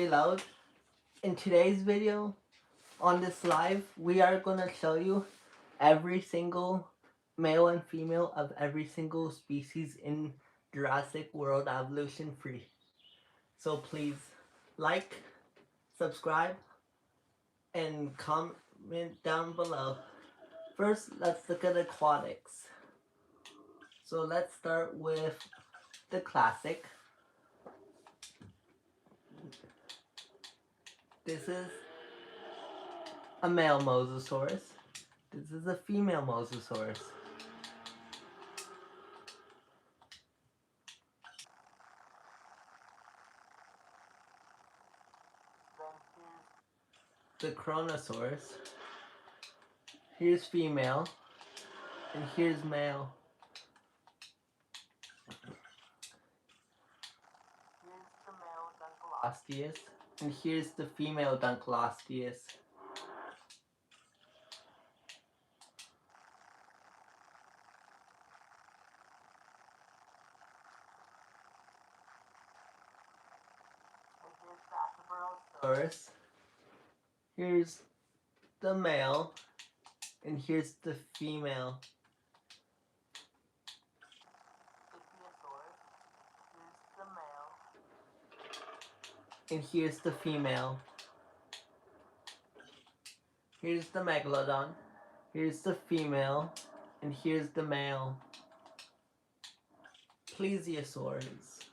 Reload. In today's video, on this live, we are going to show you every single male and female of every single species in Jurassic World Evolution Free. So please like, subscribe, and comment down below. First, let's look at aquatics. So let's start with the classic. This is a male mosasaurus. This is a female mosasaurus. The Chronosaurus. Here's female, and here's male. Here's the male Dunkleosteus, and here's the female Dunkleosteus. Here's Here's the male, and here's the female. And here's the female. Here's the Megalodon. Here's the female, and here's the male. Plesiosaurs.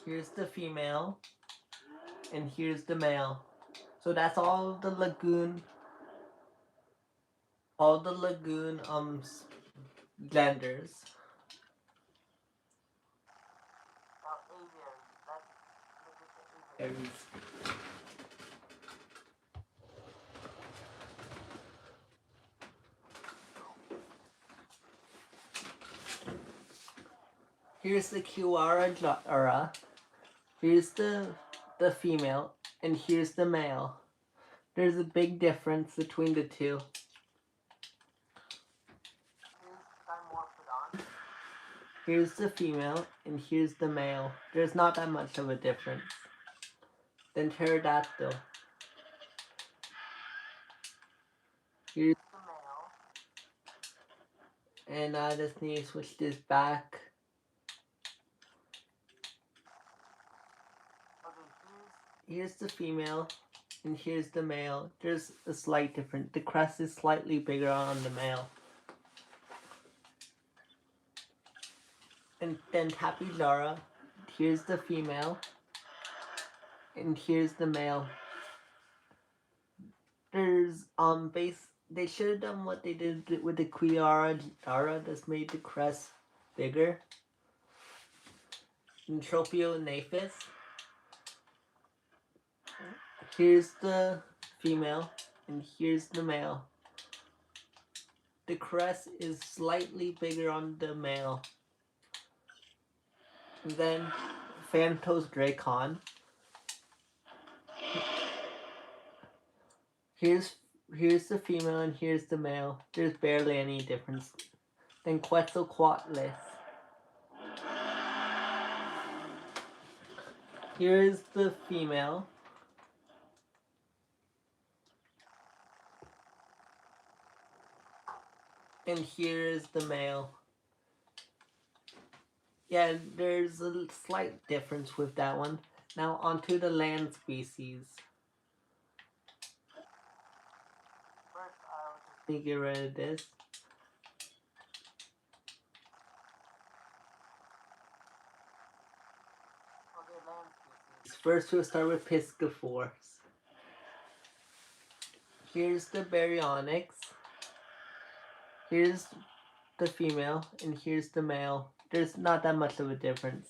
Here's the female, and here's the male. So that's all the lagoon genders. Aviaries. Here's the Kiwara. Here's the female, and here's the male. There's a big difference between the two. Here's the female, and here's the male. There's not that much of a difference. Then pterodactyl. Here's the male. And I just need to switch this back. Here's the female, and here's the male. There's a slight difference. The crest is slightly bigger on the male. And then Tapijara, here's the female, and here's the male. There's they should have done what they did with the Kiwara that's made the crest bigger. And Tropionaphis. Here's the female, and here's the male. The crest is slightly bigger on the male. And then Phantos Dracon. Here's the female, and here's the male. There's barely any difference. Then Quetzalcoatlus. Here's the female. And here's the male. Yeah, there's a slight difference with that one. Now onto the land species. First, let me get rid of this. Okay, land species. First, we'll start with Piscophores. Here's the Baryonyx. Here's the female, and here's the male. There's not that much of a difference.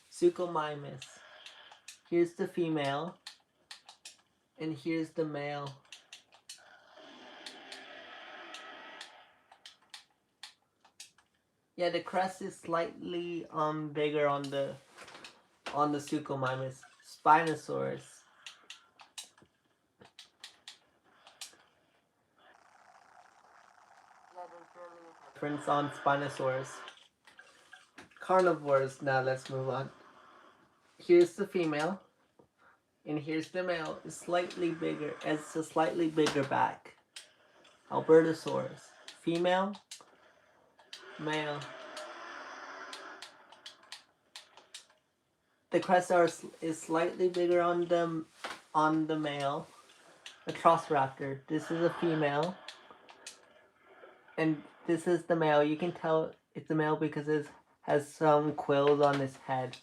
Suchomimus. Here's the female, and here's the male. Yeah, the crest is slightly bigger on the Suchomimus. Spinosaurus. Difference on Spinosaurus. Carnivores. Now let's move on. Here's the female, And here's the male. It's slightly bigger. It's a slightly bigger back. Albertosaurus. Female. Male. The crest is slightly bigger on the male. The Velociraptor. This is a female. And this is the male. You can tell it's a male because it has some quills on his head.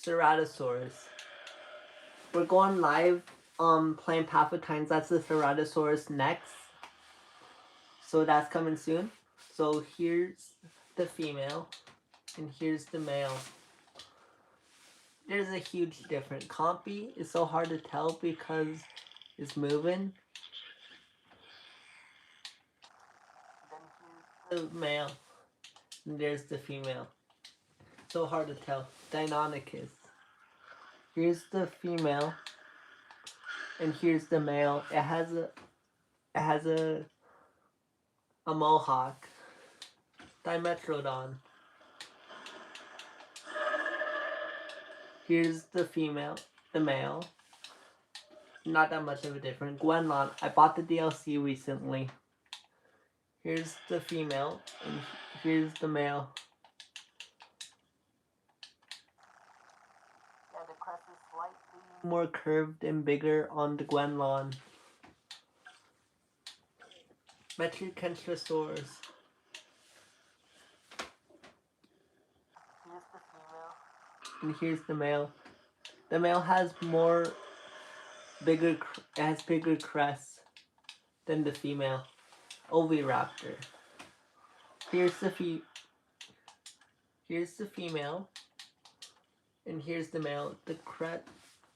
Ceratosaurus. We're going live playing Pathfinders. That's the Ceratosaurus next. So that's coming soon. So here's the female and here's the male. There's a huge difference. Compy is so hard to tell because it's moving. Then here's the male and there's the female. So hard to tell. Deinonychus. Here's the female and here's the male. It has a mohawk. Dimetrodon. Here's the female, the male. Not that much of a difference. Gwenlon. I bought the DLC recently. Here's the female and here's the male. Yeah, the crest is slightly more curved and bigger on the Gwenlon. Metrikentrosaurus. Here's the female. And here's the male. The male has bigger crests than the female. Oviraptor. Here's the female. And here's the male.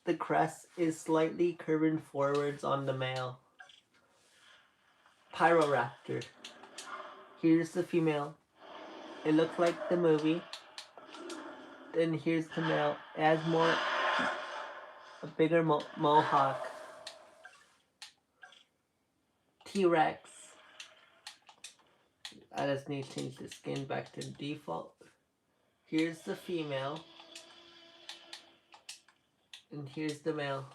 The crest is slightly curving forwards on the male. Pyroraptor. Here's the female. It looks like the movie. Then here's the male. It has a bigger mohawk. T-Rex. I just need to change the skin back to default. Here's the female. And here's the male.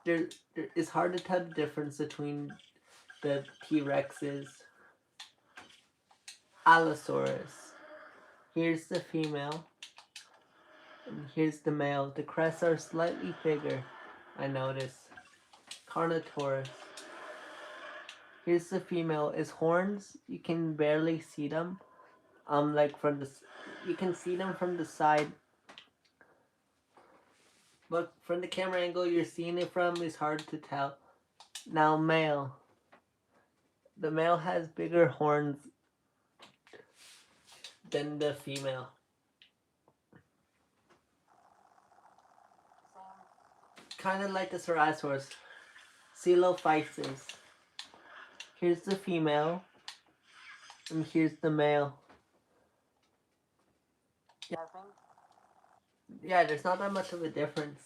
It's hard to tell the difference between the T-Rexes. Allosaurus. Here's the female. And here's the male. The crests are slightly bigger, I noticed. Carnotaurus. Here's the female. Its horns, you can barely see them. Like you can see them from the side. But from the camera angle you're seeing it from, it's hard to tell. Now male. The male has bigger horns than the female. Kind of like the Ceratosaurus. Coelophysis. Here's the female. And here's the male. Yeah, there's not that much of a difference.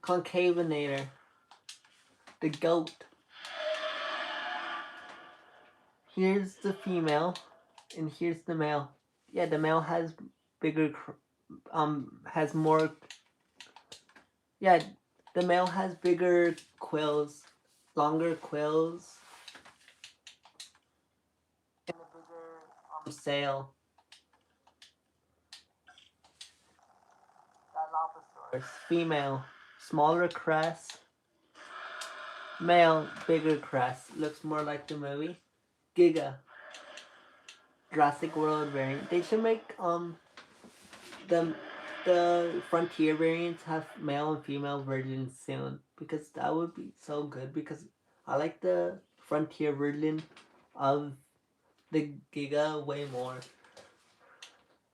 Concavinator. The goat. Here's the female. And here's the male. Yeah, the male has has more. Yeah, the male has bigger quills, longer quills, and a bigger sail. Dilophosaurus. Female, smaller crest. Male, bigger crest. Looks more like the movie. Giga. Jurassic World variant. They should make the Frontier variants have male and female versions soon, because that would be so good, because I like the Frontier version of the Giga way more.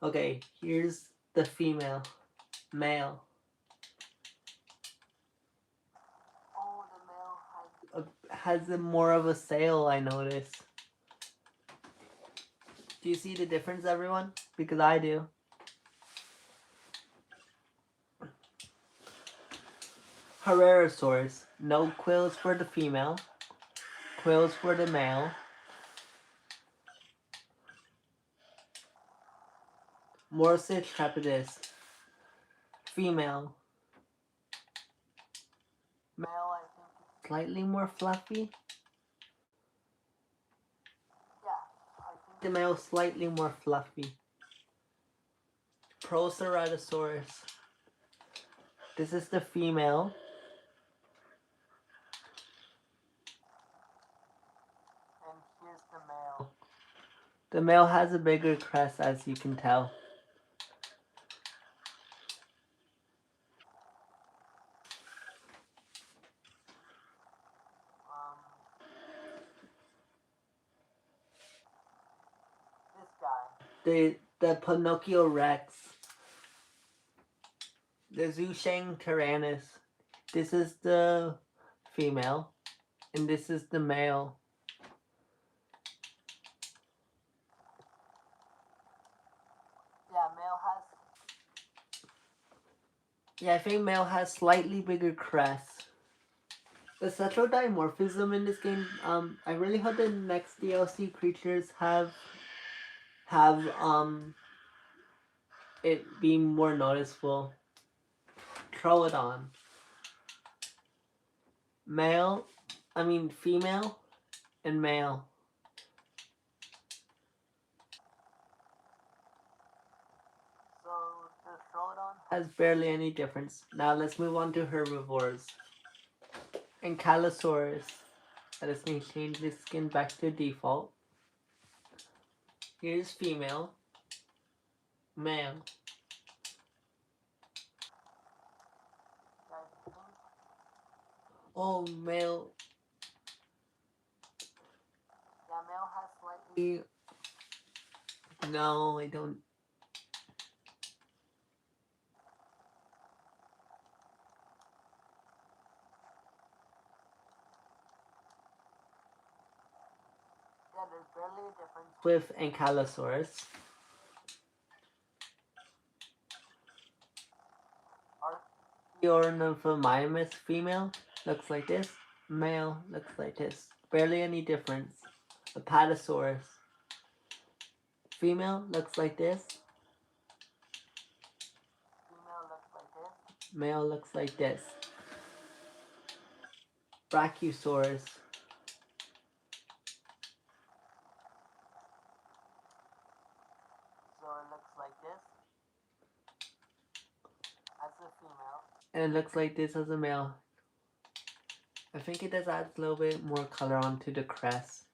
Okay, here's the female. Male. Oh, the male has more of a sail, I noticed. Do you see the difference, everyone? Because I do. Herrerasaurus. No quills for the female. Quills for the male. Morsus trepidus, female. Male, I think it's slightly more fluffy. Yeah, I think the male is slightly more fluffy. Proceratosaurus. This is the female. And here's the male. The male has a bigger crest, as you can tell. This guy. The Pinocchio Rex. The Zusheng Tyrannus. This is the female. And this is the male. Yeah, male has... Yeah, I think male has slightly bigger crests. The sexual dimorphism in this game, I really hope the next DLC creatures have it being more noticeable. Troodon. Female and male. So the Troodon has barely any difference. Now let's move on to herbivores. Ankylosaurus. Let me change the skin back to default. Here's female. Male. Oh, male. Yeah, male has slightly... No, I don't. Yeah, there's barely a difference with Ankylosaurus. Ornithomimus female looks like this. Male looks like this. Barely any difference. Apatosaurus. Female looks like this. Female looks like this. Male looks like this. Brachiosaurus. So it looks like this as a female. And it looks like this as a male. I think it does add a little bit more color onto the crest.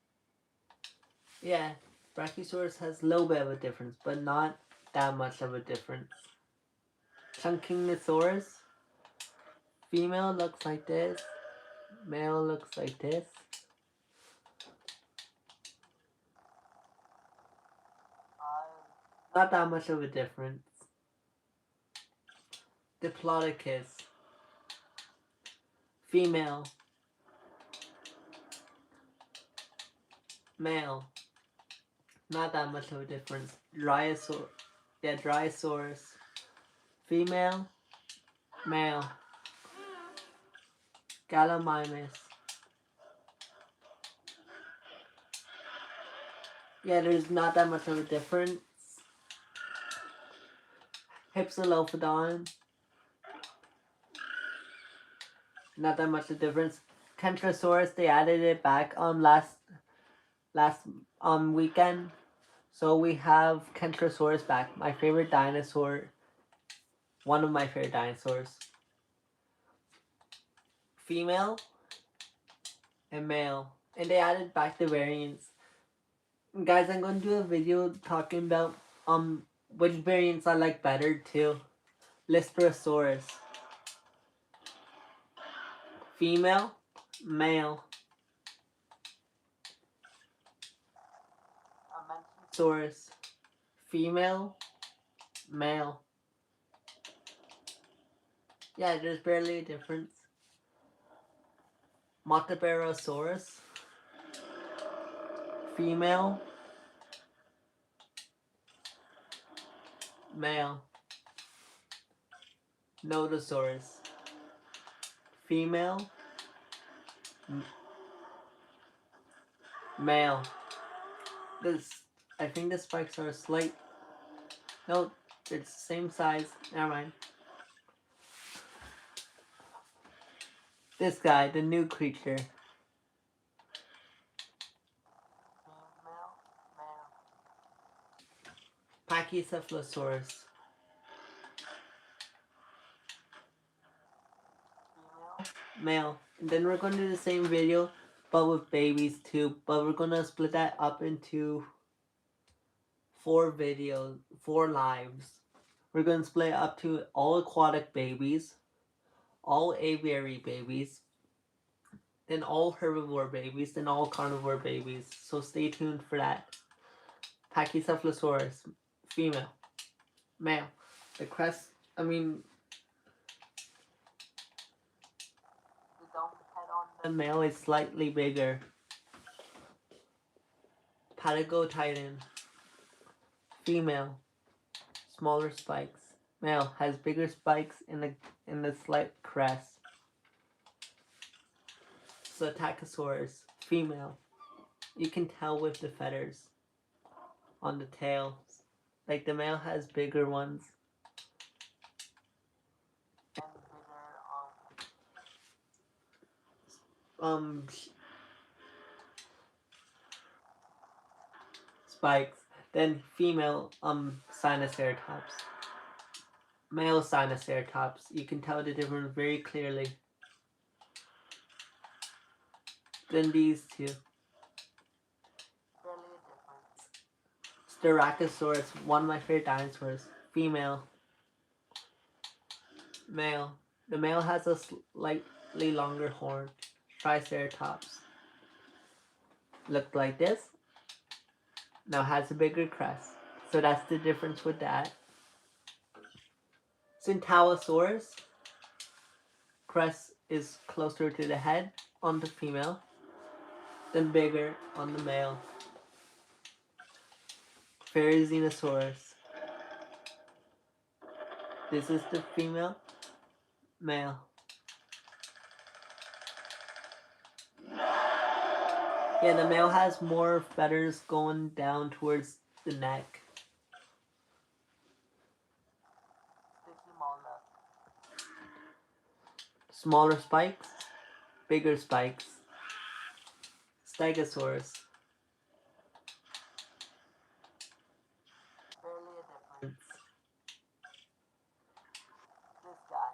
Yeah, Brachiosaurus has a little bit of a difference, but not that much of a difference. Chunkingnosaurus. Female looks like this. Male looks like this. Not that much of a difference. Diplodocus. Female. Male. Not that much of a difference. Dryosaurus. Female. Male. Gallimimus. Yeah, there's not that much of a difference. Hypsilophodon. Not that much of a difference. Kentrosaurus, they added it back last weekend. So we have Kentrosaurus back. My favorite dinosaur. One of my favorite dinosaurs. Female and male. And they added back the variants. Guys, I'm going to do a video talking about which variants I like better too. Lystrosaurus. Female, male. Amentasaurus. Female, male. Yeah, there's barely a difference. Motabarosaurus. Female, male. Nodosaurus. Female, Male. This, I think the spikes are slight. No, it's the same size. Never mind. This guy, the new creature. Pachycephalosaurus. Male. And then we're going to do the same video, but with babies too. But we're going to split that up into 4 lives. We're going to split up to all aquatic babies, all aviary babies, then all herbivore babies, then all carnivore babies. So stay tuned for that. Pachycephalosaurus, female. Male. The crest, I mean, the male is slightly bigger. Patagotitan, female. Smaller spikes. Male has bigger spikes in the slight crest. Psittacosaurus, female. You can tell with the feathers on the tail. Like the male has bigger ones. And bigger spikes. Then female Sinoceratops. Male Sinoceratops. You can tell the difference very clearly. Then these two. Styracosaurus, one of my favorite dinosaurs. Female. Male. The male has a slightly longer horn. Triceratops. Looked like this. Now has a bigger crest. So that's the difference with that. Centaurosaurus. Crest is closer to the head on the female, then bigger on the male. Phaeozenosaurus. This is the female, male. Yeah, the male has more feathers going down towards the neck. Smaller spikes, bigger spikes. Stegosaurus. Barely a difference. This guy.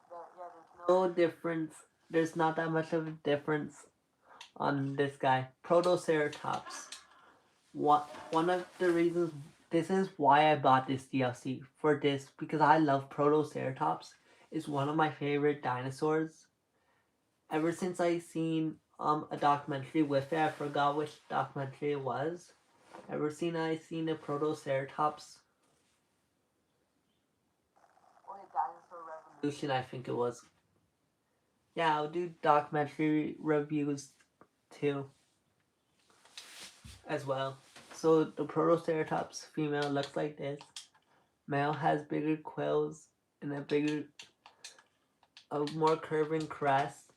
There's no difference. There's not that much of a difference on this guy. Protoceratops. One of the reasons, this is why I bought this DLC for this, because I love Protoceratops. It's one of my favorite dinosaurs. Ever since I seen a documentary with it, I forgot which documentary it was. Ever since I seen a Protoceratops, or a Dinosaur Revolution, I think it was. Yeah, I'll do documentary reviews too, as well. So the Protoceratops female looks like this. Male has bigger quills and a more curving crest.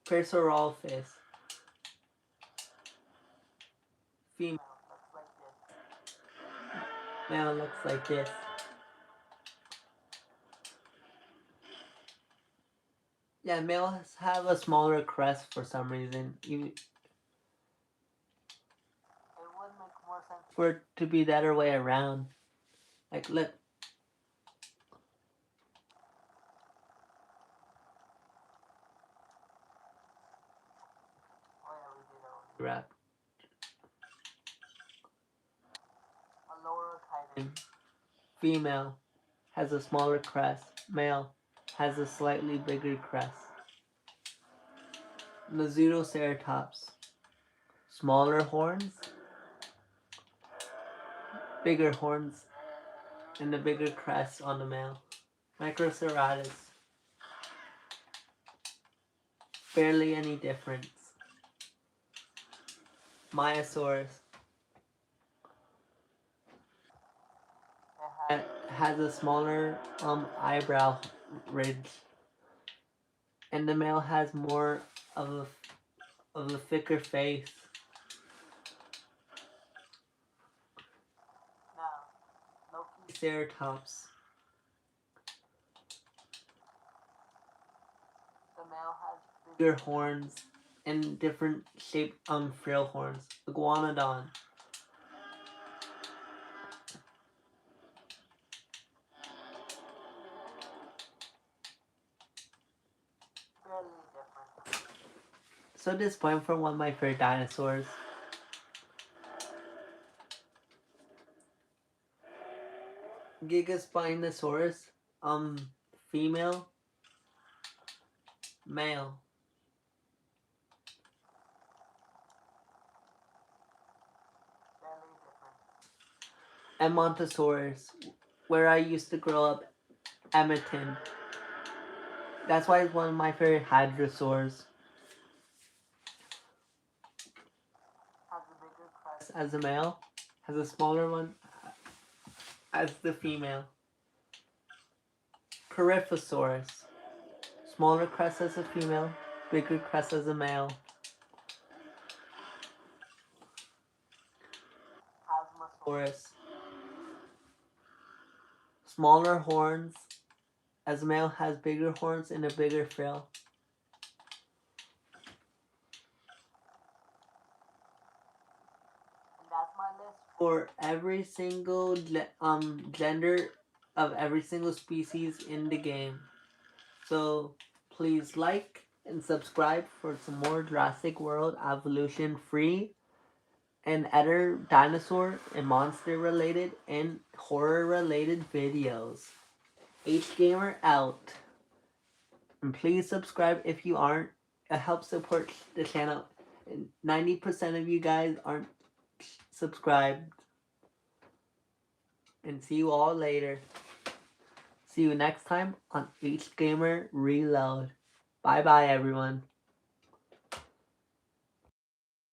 Persorolphus. Female looks like this. Male looks like this. Yeah, males have a smaller crest for some reason. It would make more sense for it to be the other way around. Like, look. Wrap. A lower chitin. Female has a smaller crest. Male has a slightly bigger crest. Ceratops. Smaller horns, bigger horns, and a bigger crest on the male. Microceratus. Barely any difference. Myosaurus. It has a smaller eyebrow ridge, and the male has more of a thicker face. Now, Lokiceratops. The male has bigger horns and different shaped frill horns. Iguanodon. So disappointing for one of my favorite dinosaurs. Gigaspinosaurus, female, male. Edmontosaurus, where I used to grow up, Edmonton. That's why it's one of my favorite hadrosaurs. Has a bigger crest as the male, has a smaller one as the female. Coryphosaurus, smaller crest as a female, bigger crest as a male. Phasmosaurus, smaller horns, as a male has bigger horns and a bigger frill. And that's my list for every single gender of every single species in the game. So please like and subscribe for some more Jurassic World evolution free and other dinosaur and monster related and horror related videos. HGamer out. And please subscribe if you aren't. It helps support the channel. And 90% of you guys aren't subscribed. And see you all later. See you next time on HGamer Reload. Bye bye everyone.